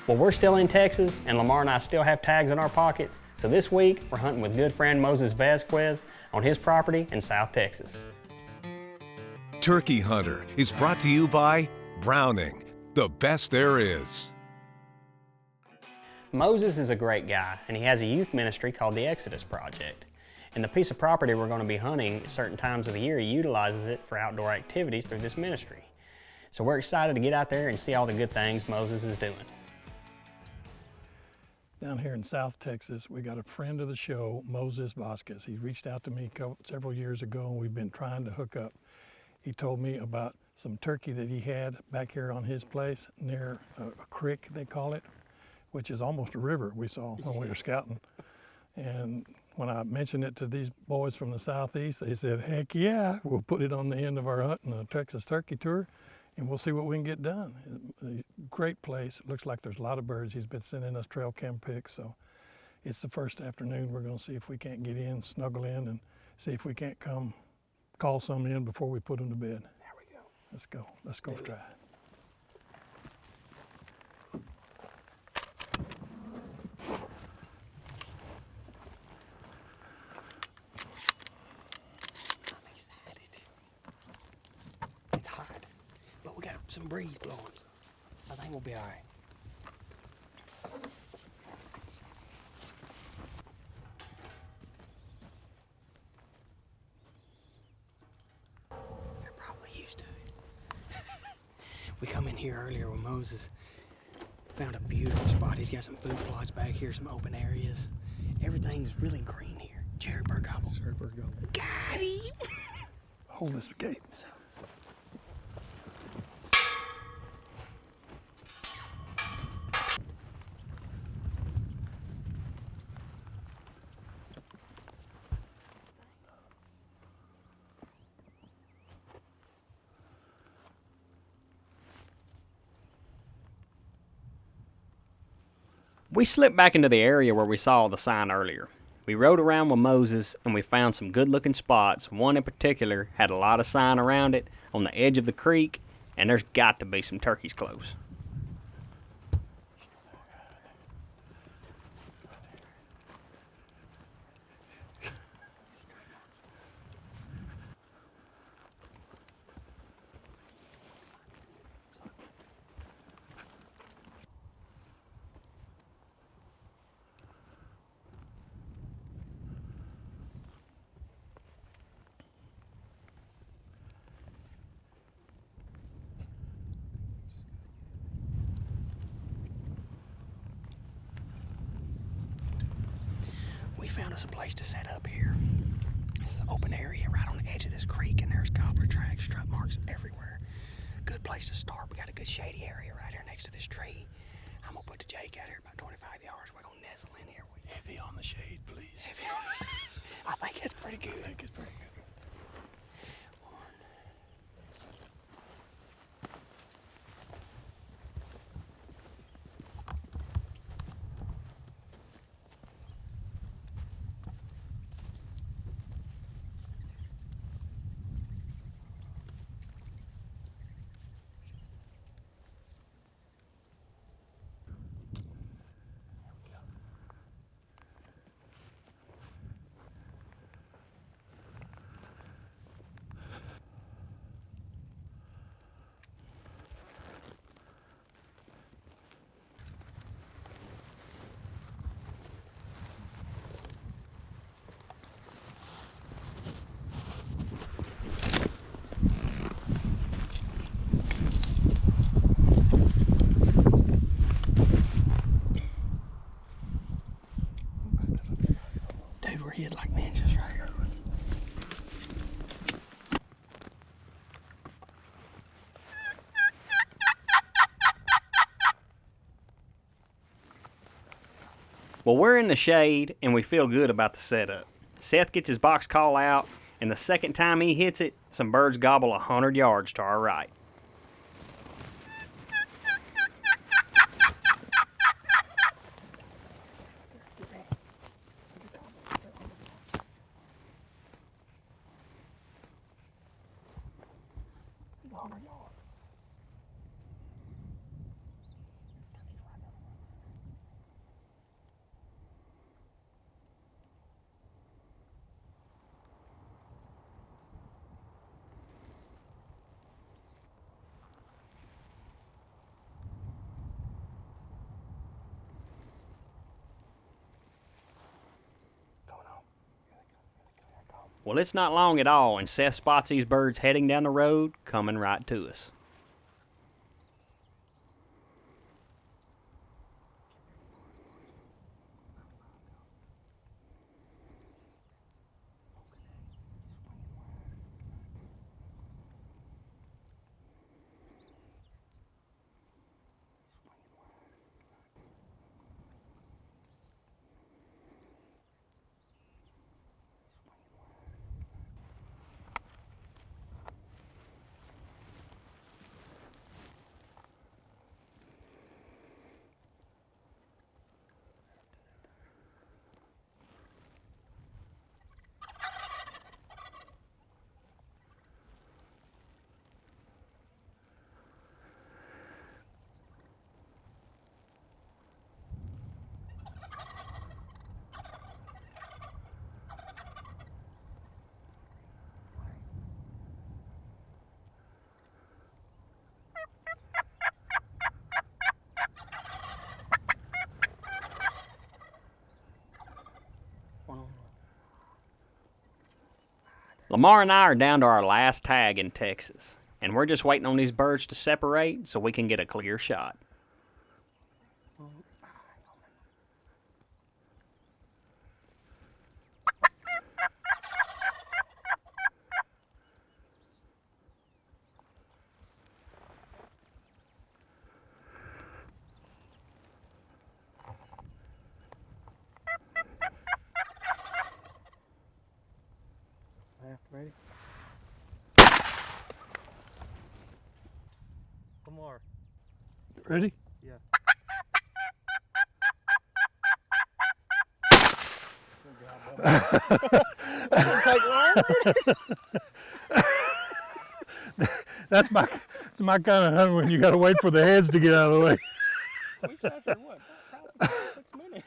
Well, we're still in Texas, and Lamar and I still have tags in our pockets, so this week we're hunting with good friend Moses Vasquez on his property in South Texas. Turkey Hunter is brought to you by Browning, the best there is. Moses is a great guy, and he has a youth ministry called the Xodus Project. And the piece of property we're going to be hunting at certain times of the year, he utilizes it for outdoor activities through this ministry. So we're excited to get out there and see all the good things Moses is doing. Down here in South Texas, we got a friend of the show, Moses Vasquez. He reached out to me several years ago, and we've been trying to hook up. He told me about some turkey that he had back here on his place near a creek, they call it, which is almost a river we saw when we were scouting. And when I mentioned it to these boys from the Southeast, they said, heck yeah, we'll put it on the end of our hunt in a Texas turkey tour, and we'll see what we can get done. A great place. It looks like there's a lot of birds. He's been sending us trail cam pics, so it's the first afternoon. We're going to see if we can't get in, snuggle in, and see if we can't come call some in before we put them to bed. There we go. Let's go. Let's go try it. Some breeze blowing. I think we'll be all right. They're probably used to it. We come in here earlier with Moses. Found a beautiful spot. He's got some food plots back here, some open areas. Everything's really green here. Cherry bird gobble. Cherry bird gobble. Got him! Hold this gate. So, we slipped back into the area where we saw the sign earlier. We rode around with Moses and we found some good looking spots. One in particular had a lot of sign around it on the edge of the creek, and there's got to be some turkeys close. We found us a place to set up here. This is an open area right on the edge of this creek, and there's gobbler tracks, strut marks everywhere. Good place to start. We got a good shady area right here next to this tree. I'm gonna put the Jake out here about 25 yards. We're gonna nestle in here. Heavy on the shade, please. Heavy on the shade. I think it's pretty good. I think it's pretty good. We're hid like ninjas right here. Well, we're in the shade and we feel good about the setup. Seth gets his box call out, and the second time he hits it, some birds gobble 100 yards to our right. Well, it's not long at all, and Seth spots these birds heading down the road, coming right to us. Lamar and I are down to our last tag in Texas, and we're just waiting on these birds to separate so we can get a clear shot. Ready? Lamar. Ready? Yeah. That's my kind of hunting when you got to wait for the heads to get out of the way. We sat there, what, probably 6 minutes.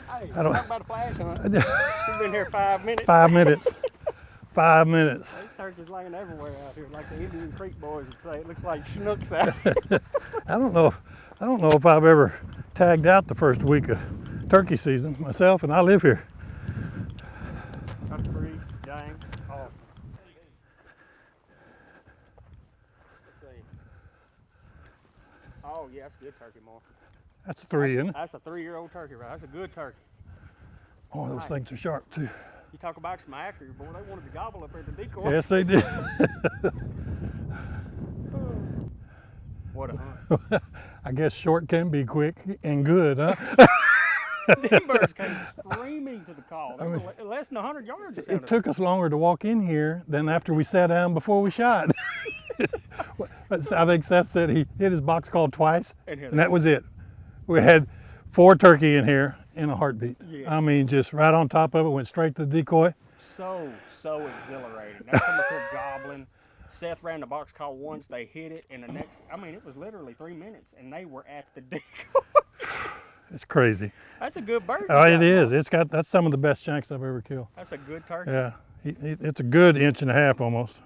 Hey, I don't- talk about a flash hunt. We've been here 5 minutes. 5 minutes. 5 minutes. These turkeys laying everywhere out here, like the Indian Creek boys would say. It looks like schnooks out here. I don't know if I've ever tagged out the first week of turkey season myself, and I live here. That's pretty dang awesome. Let's see. Oh, yeah, that's good turkey, Mark. That's a 3, isn't it? That's a 3-year-old turkey, right? That's a good turkey. Oh, those things are sharp too. You talk about some accuracy, boy, they wanted to gobble up at the decoy. Yes, they did. What a hunt. I guess short can be quick and good, huh? Them birds came screaming to the call. They were less than 100 yards. It took us longer to walk in here than after we sat down before we shot. I think Seth said he hit his box call twice, and that was it. We had 4 turkey in here in a heartbeat. Yes. I mean, just right on top of it, went straight to the decoy. So exhilarating. That's how much they're gobbling. Seth ran the box call once, they hit it, and the next, I mean, it was literally 3 minutes, and they were at the decoy. It's crazy. That's a good bird. Oh, it is. That's some of the best shanks I've ever killed. That's a good turkey. Yeah, it's a good 1.5 inches almost.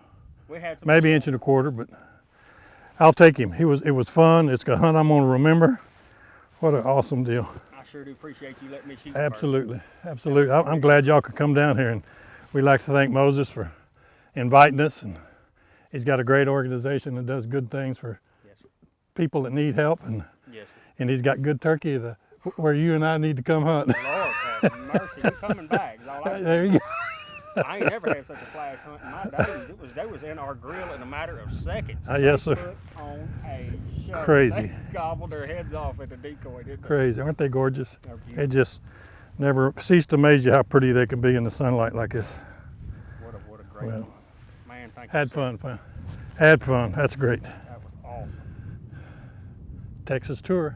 We had some Maybe 1.25 inches, but I'll take him. It was fun. It's a hunt I'm gonna remember. What an awesome deal. I sure do appreciate you letting me shoot. Absolutely, absolutely. I'm glad y'all could come down here, and we'd like to thank Moses for inviting us. And he's got a great organization that does good things for Yes. people that need help, and Yes. and he's got good turkey where you and I need to come hunt. Lord have mercy, you coming back. Is all I can There you go. I ain't never had such a flash hunt in my days. They was in our grill in a matter of seconds. Yes, sir. Put on a show. Crazy. They gobbled their heads off at the decoy, didn't they? Crazy, aren't they gorgeous? They're beautiful. It just never ceased to amaze you how pretty they can be in the sunlight like this. What a great Well, one. Man, thank Had you. fun. Had fun. That's great. That was awesome. Texas tour,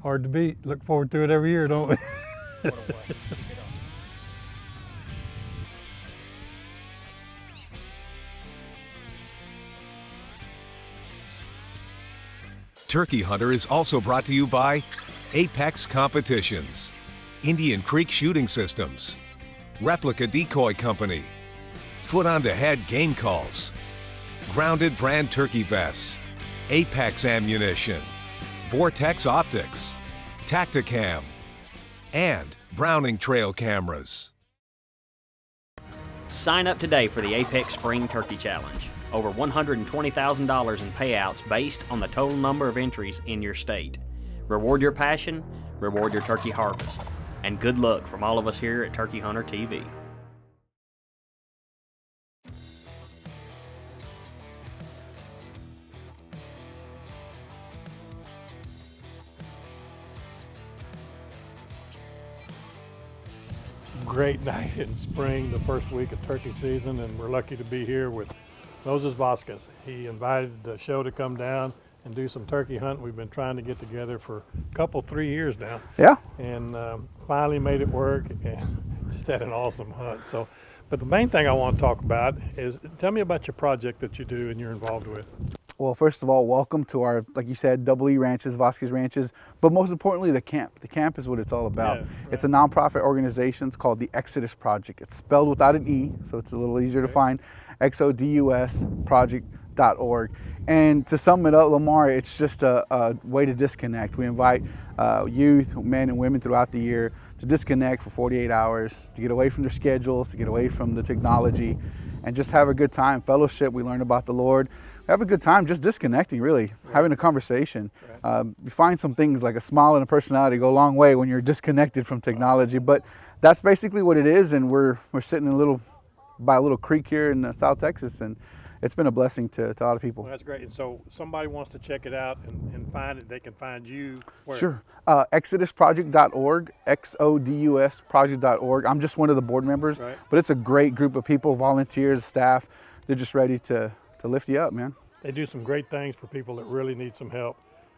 hard to beat. Look forward to it every year, don't we? What a way. Keep it on. Turkey Hunter is also brought to you by Apex Competitions, Indian Creek Shooting Systems, Replica Decoy Company, Foot on the Head Game Calls, Grounded Brand Turkey Vests, Apex Ammunition, Vortex Optics, Tacticam, and Browning trail cameras. Sign up today for the Apex Spring Turkey Challenge. Over $120,000 in payouts based on the total number of entries in your state. Reward your passion, reward your turkey harvest. And good luck from all of us here at Turkey Hunter TV. Great night in spring, the first week of turkey season, and we're lucky to be here with Moses Vasquez. He invited the show to come down and do some turkey hunting. We've been trying to get together for a 3 years now. Yeah. And finally made it work and just had an awesome hunt. So, but the main thing I want to talk about is, tell me about your project that you do and you're involved with. Well, first of all, welcome to our, like you said, Double E Ranches, Vasquez Ranches, but most importantly, the camp. The camp is what it's all about. Yeah, right. It's a nonprofit organization. It's called the Xodus Project. It's spelled without an E, so it's a little easier to find. Xodus project.org. And to sum it up, Lamar, it's just a way to disconnect. We invite youth, men and women throughout the year to disconnect for 48 hours, to get away from their schedules, to get away from the technology, and just have a good time. Fellowship, we learn about the Lord. Have a good time just disconnecting, really, having a conversation. You find some things like a smile and a personality go a long way when you're disconnected from technology, but that's basically what it is, and we're sitting in by a little creek here in South Texas, and it's been a blessing to a lot of people. Well, that's great. And so somebody wants to check it out and find it, they can find you where? Sure. Xodusproject.org, XODUSproject.org. I'm just one of the board members, Right. but it's a great group of people, volunteers, staff. They're just ready to lift you up, man. They do some great things for people that really need some help.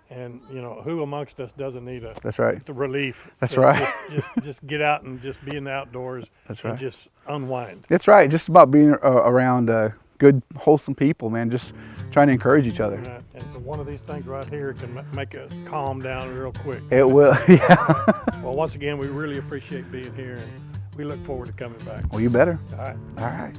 And, you know, who amongst us doesn't need That's right. the relief? That's to right. Just get out and just be in the outdoors. That's and right. just unwind. It's right. Just about being around good, wholesome people, man. Just trying to encourage each other. And one of these things right here can make us calm down real quick. It will, yeah. Well, once again, we really appreciate being here, and we look forward to coming back. Well, you better. All right. All right.